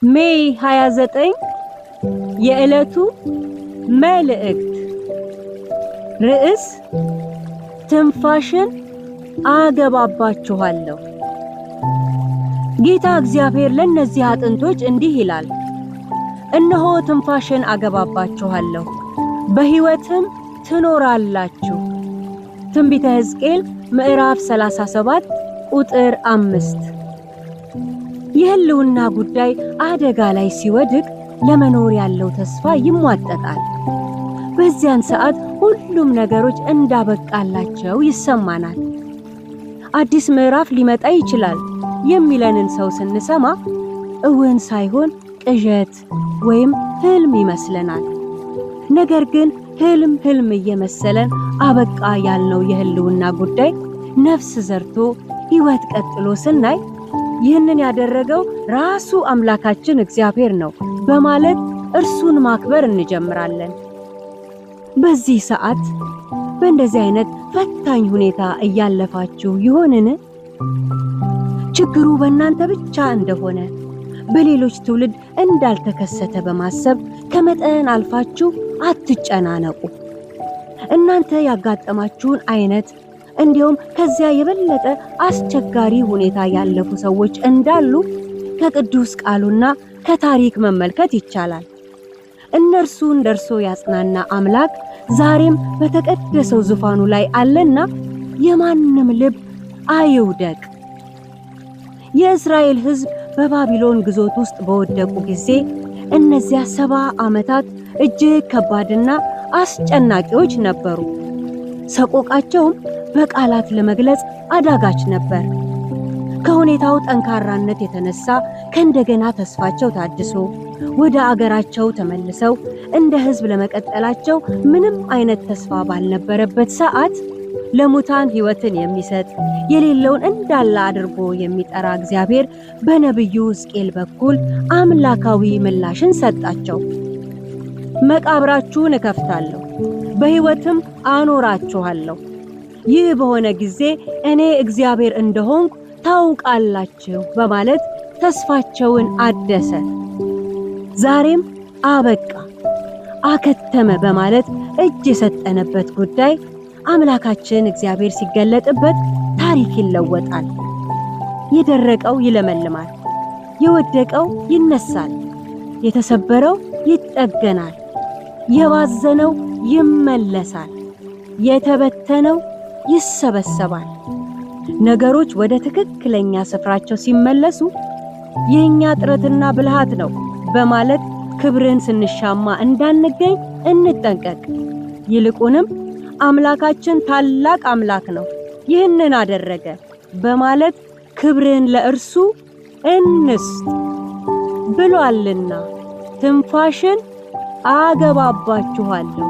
ሜይ 29 የዕለቱ መልእክት ርዕስ ትንፋሽን አገባባችኋለሁ። ጌታ እግዚአብሔር ለነዚህ አጥንቶች እንዲህ ይላል፣ እነሆ ትንፋሽን አገባባችኋለሁ፣ በሕይወትም ትኖራላችሁ። ትንቢተ ሕዝቅኤል ምዕራፍ 37 ቁጥር 5። የህልውና ጉዳይ አደጋ ላይ ሲወድቅ ለመኖር ያለው ተስፋ ይሟጠጣል። በዚያን ሰዓት ሁሉም ነገሮች እንዳበቃላቸው ይሰማናል። አዲስ ምዕራፍ ሊመጣ ይችላል የሚለንን ሰው ስንሰማ እውን ሳይሆን ቅዠት ወይም ህልም ይመስለናል። ነገር ግን ህልም እየመሰለን አበቃ ያልነው የህልውና ጉዳይ ነፍስ ዘርቶ ሕይወት ቀጥሎ ስናይ ይህንን ያደረገው ራሱ አምላካችን እግዚአብሔር ነው በማለት እርሱን ማክበር እንጀምራለን። በዚህ ሰዓት በእንደዚህ አይነት ፈታኝ ሁኔታ እያለፋችሁ ይሆንን? ችግሩ በእናንተ ብቻ እንደሆነ በሌሎች ትውልድ እንዳልተከሰተ በማሰብ ከመጠን አልፋችሁ አትጨናነቁ። እናንተ ያጋጠማችሁን አይነት እንዲሁም ከዚያ የበለጠ አስቸጋሪ ሁኔታ ያለፉ ሰዎች እንዳሉ ከቅዱስ ቃሉና ከታሪክ መመልከት ይቻላል። እነርሱን ደርሶ ያጽናና አምላክ ዛሬም በተቀደሰው ዙፋኑ ላይ አለና የማንም ልብ አይውደቅ። የእስራኤል ሕዝብ በባቢሎን ግዞት ውስጥ በወደቁ ጊዜ እነዚያ 70 ዓመታት እጅግ ከባድና አስጨናቂዎች ነበሩ። ሰቆቃቸውም በቃላት ለመግለጽ አዳጋች ነበር። ከሁኔታው ጠንካራነት የተነሳ ከእንደገና ተስፋቸው ታድሶ ወደ አገራቸው ተመልሰው እንደ ሕዝብ ለመቀጠላቸው ምንም አይነት ተስፋ ባልነበረበት ሰዓት ለሙታን ሕይወትን የሚሰጥ የሌለውን እንዳለ አድርጎ የሚጠራ እግዚአብሔር በነቢዩ ሕዝቅኤል በኩል አምላካዊ ምላሽን ሰጣቸው። መቃብራችሁን እከፍታለሁ፣ በሕይወትም አኖራችኋለሁ። ይህ በሆነ ጊዜ እኔ እግዚአብሔር እንደሆንኩ ታውቃላችሁ በማለት ተስፋቸውን አደሰ። ዛሬም አበቃ፣ አከተመ በማለት እጅ የሰጠነበት ጉዳይ አምላካችን እግዚአብሔር ሲገለጥበት ታሪክ ይለወጣል። የደረቀው ይለመልማል፣ የወደቀው ይነሳል፣ የተሰበረው ይጠገናል፣ የባዘነው ይመለሳል፣ የተበተነው ይሰበሰባል። ነገሮች ወደ ትክክለኛ ስፍራቸው ሲመለሱ የኛ ጥረትና ብልሃት ነው በማለት ክብርን ስንሻማ እንዳንገኝ እንጠንቀቅ። ይልቁንም አምላካችን ታላቅ አምላክ ነው፣ ይህንን አደረገ በማለት ክብርን ለእርሱ እንስጥ ብሏልና ትንፋሽን አገባባችኋለሁ።